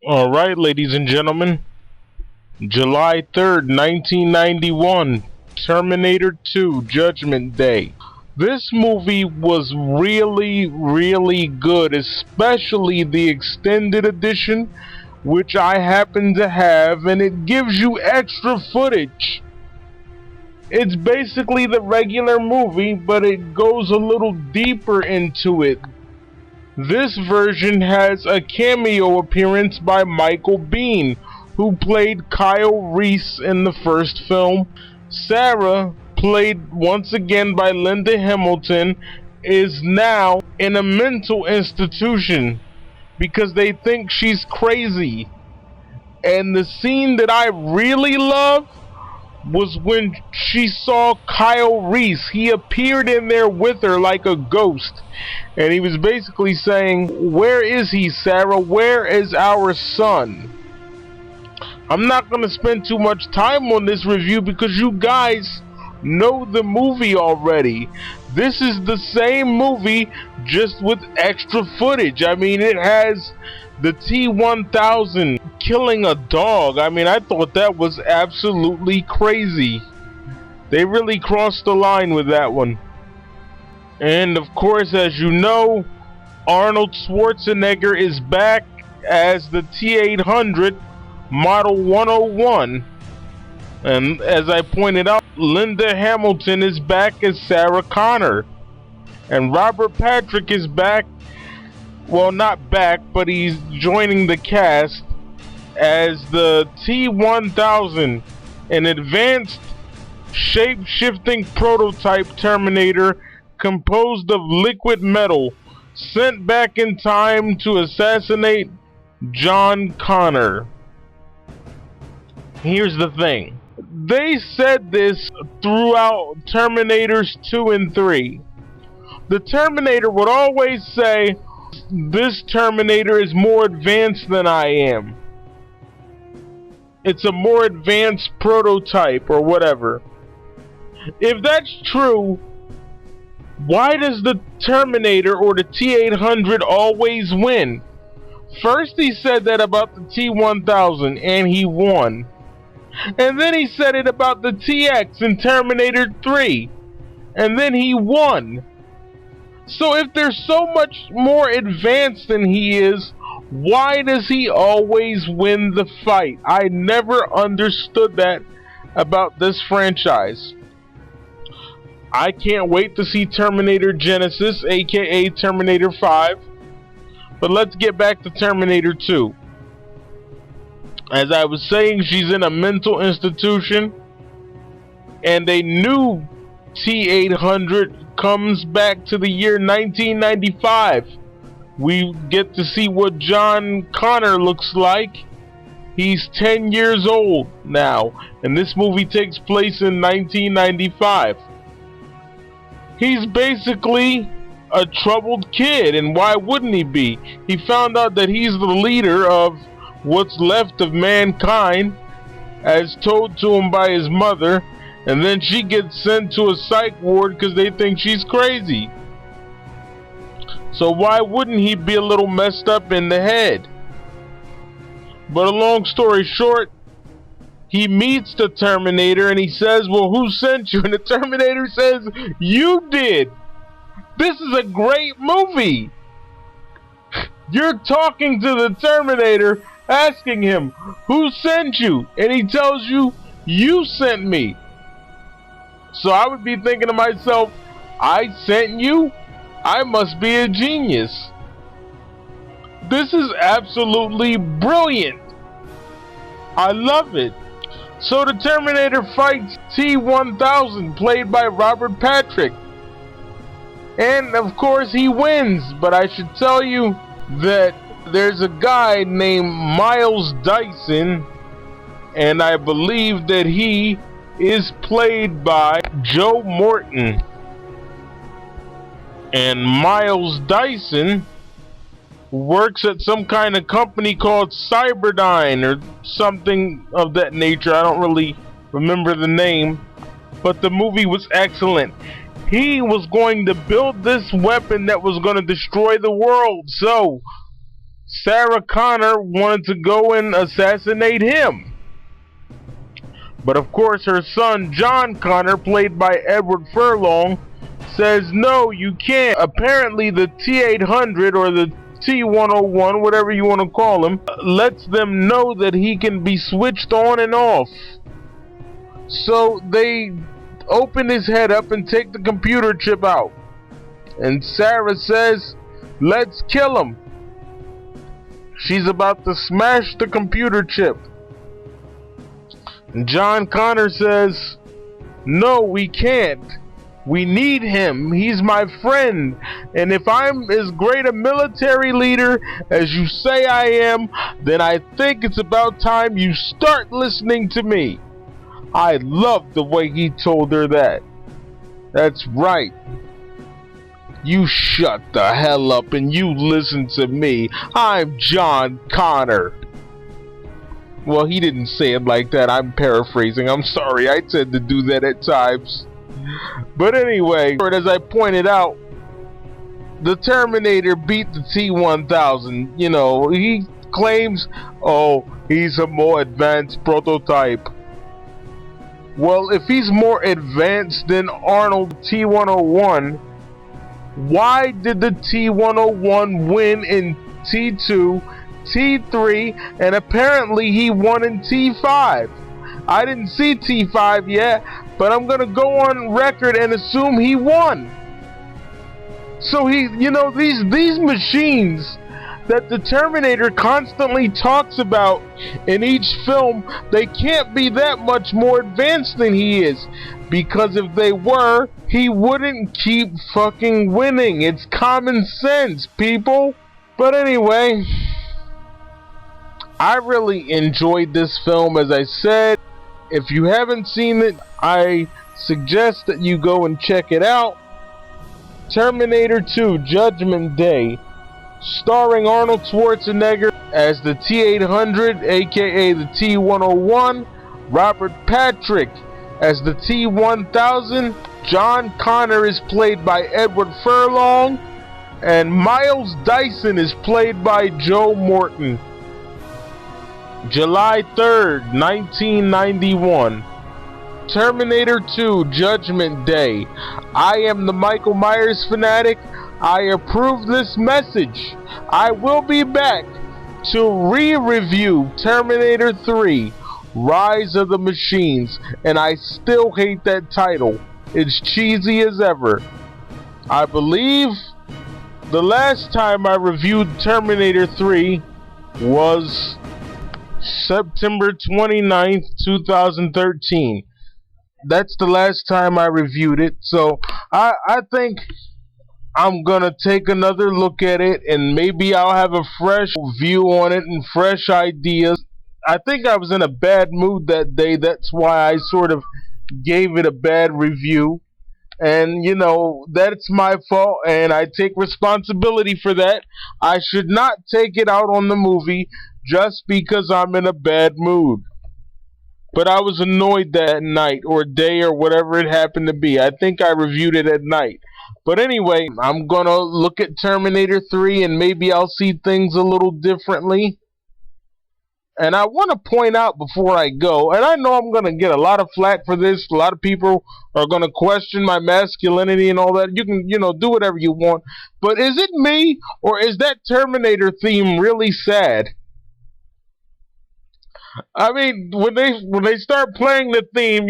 Alright, ladies and gentlemen, July 3rd, 1991, Terminator 2 Judgment Day. This movie was really good, especially the extended edition, which I happen to have, and it gives you extra footage. It's basically the regular movie, but it goes a little deeper into it. This version has a cameo appearance by Michael Biehn, who played Kyle Reese in the first film. Sarah, played once again by Linda Hamilton, is now in a mental institution because they think she's crazy. And the scene that I really love was when she saw Kyle Reese. He appeared in there with her like a ghost, and he was basically saying, "Where is he, Sarah? Where is our son?" I'm not going to spend too much time on this review because you guys know the movie already. This is the same movie, just with extra footage. I mean, it has the T1000 killing a dog. I mean, I thought that was absolutely crazy. They really crossed the line with that one. And of course, as you know, Arnold Schwarzenegger is back as the T800 Model 101. And as I pointed out, Linda Hamilton is back as Sarah Connor. And Robert Patrick is back. Well, not back, but he's joining the cast as the T1000, an advanced shape-shifting prototype Terminator composed of liquid metal sent back in time to assassinate John Connor. Here's the thing. They said this throughout Terminators 2 and 3. The Terminator would always say, "This Terminator is more advanced than I am. It's a more advanced prototype," or whatever. If that's true, why does the Terminator or the T800 always win? First he said that about the T1000 and he won. And then he said it about the TX in Terminator 3 and then he won. So if they're so much more advanced than he is, why does he always win the fight? I never understood that about this franchise. I can't wait to see Terminator Genesis, aka Terminator 5. But let's get back to Terminator 2. As I was saying, she's in a mental institution, and a new T800 comes back to the year 1995. We get to see what John Connor looks like. He's 10 years old now, and this movie takes place in 1995. He's basically a troubled kid, and why wouldn't he be? He found out that he's the leader of what's left of mankind, as told to him by his mother, and then she gets sent to a psych ward because they think she's crazy. So why wouldn't he be a little messed up in the head? But a long story short, he meets the Terminator and he says, "Well, who sent you?" And the Terminator says, "You did." This is a great movie. You're talking to the Terminator, asking him, "Who sent you?" And he tells you, "You sent me." So I would be thinking to myself, "I sent you? I must be a genius." This is absolutely brilliant. I love it. So the Terminator fights T1000, played by Robert Patrick. And of course he wins, but I should tell you that there's a guy named Miles Dyson, and I believe that he is played by Joe Morton. And Miles Dyson works at some kind of company called Cyberdyne or something of that nature. I don't really remember the name, but the movie was excellent. He was going to build this weapon that was going to destroy the world. So Sarah Connor wanted to go and assassinate him. But of course her son John Connor, played by Edward Furlong, says no, you can't. Apparently the T800 or the T101, whatever you want to call him, lets them know that he can be switched on and off. So they open his head up and take the computer chip out. And Sarah says, let's kill him. She's about to smash the computer chip. And John Connor says, no, we can't. We need him. He's my friend. And if I'm as great a military leader as you say I am, then I think it's about time you start listening to me. I love the way he told her that. That's right. You shut the hell up and you listen to me. I'm John Connor. Well, he didn't say it like that. I'm paraphrasing. I'm sorry. I tend to do that at times. But anyway, as I pointed out, the Terminator beat the T1000. You know, he claims, oh, he's a more advanced prototype. Well, if he's more advanced than Arnold T101, why did the T101 win in T2, T3, and apparently he won in T5? I didn't see T5 yet, but I'm gonna go on record and assume he won. So these machines that the Terminator constantly talks about in each film, they can't be that much more advanced than he is, because if they were, he wouldn't keep fucking winning. It's common sense, people. But anyway, I really enjoyed this film. As I said, if you haven't seen it, I suggest that you go and check it out. Terminator 2 Judgment Day, starring Arnold Schwarzenegger as the T800, aka the T101, Robert Patrick as the T1000, John Connor is played by Edward Furlong, and Miles Dyson is played by Joe Morton. July 3rd, 1991. Terminator 2 Judgment Day. I am the Michael Myers fanatic. I approve this message. I will be back to re-review Terminator 3 Rise of the Machines, and I still hate that title. It's cheesy as ever. I believe the last time I reviewed Terminator 3 was September 29th, 2013. That's the last time I reviewed it, so I think I'm gonna take another look at it, and maybe I'll have a fresh view on it and fresh ideas. I think I was in a bad mood that day. That's why I sort of gave it a bad review, and that's my fault, and I take responsibility for that. I should not take it out on the movie just because I'm in a bad mood. But I was annoyed that night or day or whatever it happened to be. I think I reviewed it at night. But anyway, I'm gonna look at Terminator 3 and maybe I'll see things a little differently. And I want to point out before I go, and I know I'm gonna get a lot of flack for this. A lot of people are gonna question my masculinity and all that. You can, do whatever you want. But is it me, or is that Terminator theme really sad? I mean, when they start playing the theme,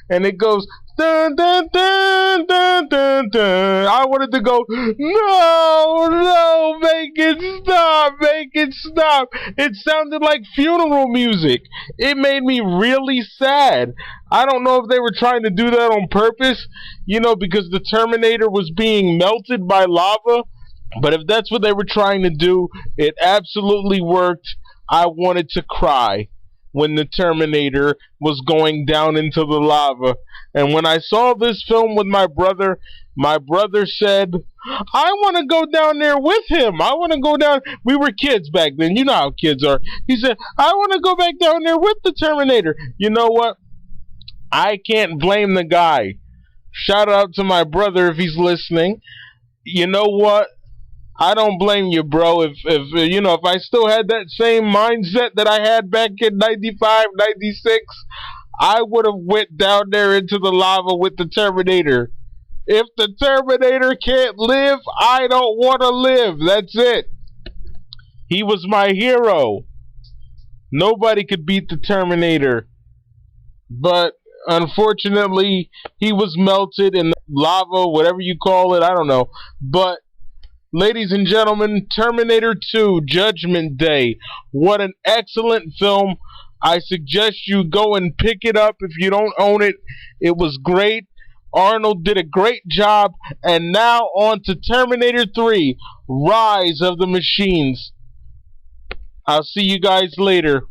and it goes dun dun dun dun dun dun, I wanted to go, no, make it stop. It sounded like funeral music. It made me really sad. I don't know if they were trying to do that on purpose, because the Terminator was being melted by lava. But if that's what they were trying to do, it absolutely worked. I wanted to cry when the Terminator was going down into the lava. And when I saw this film with my brother said, I want to go down there with him. I want to go down. We were kids back then. You know how kids are. He said, I want to go back down there with the Terminator. You know what? I can't blame the guy. Shout out to my brother if he's listening. You know what? I don't blame you, bro. If you know, if I still had that same mindset that I had back in 95, 96, I would have went down there into the lava with the Terminator. If the Terminator can't live, I don't want to live. That's it. He was my hero. Nobody could beat the Terminator. But unfortunately, he was melted in lava, whatever you call it. I don't know. But ladies and gentlemen, Terminator 2 Judgment Day. What an excellent film. I suggest you go and pick it up if you don't own it. It was great. Arnold did a great job. And now on to Terminator 3, Rise of the Machines. I'll see you guys later.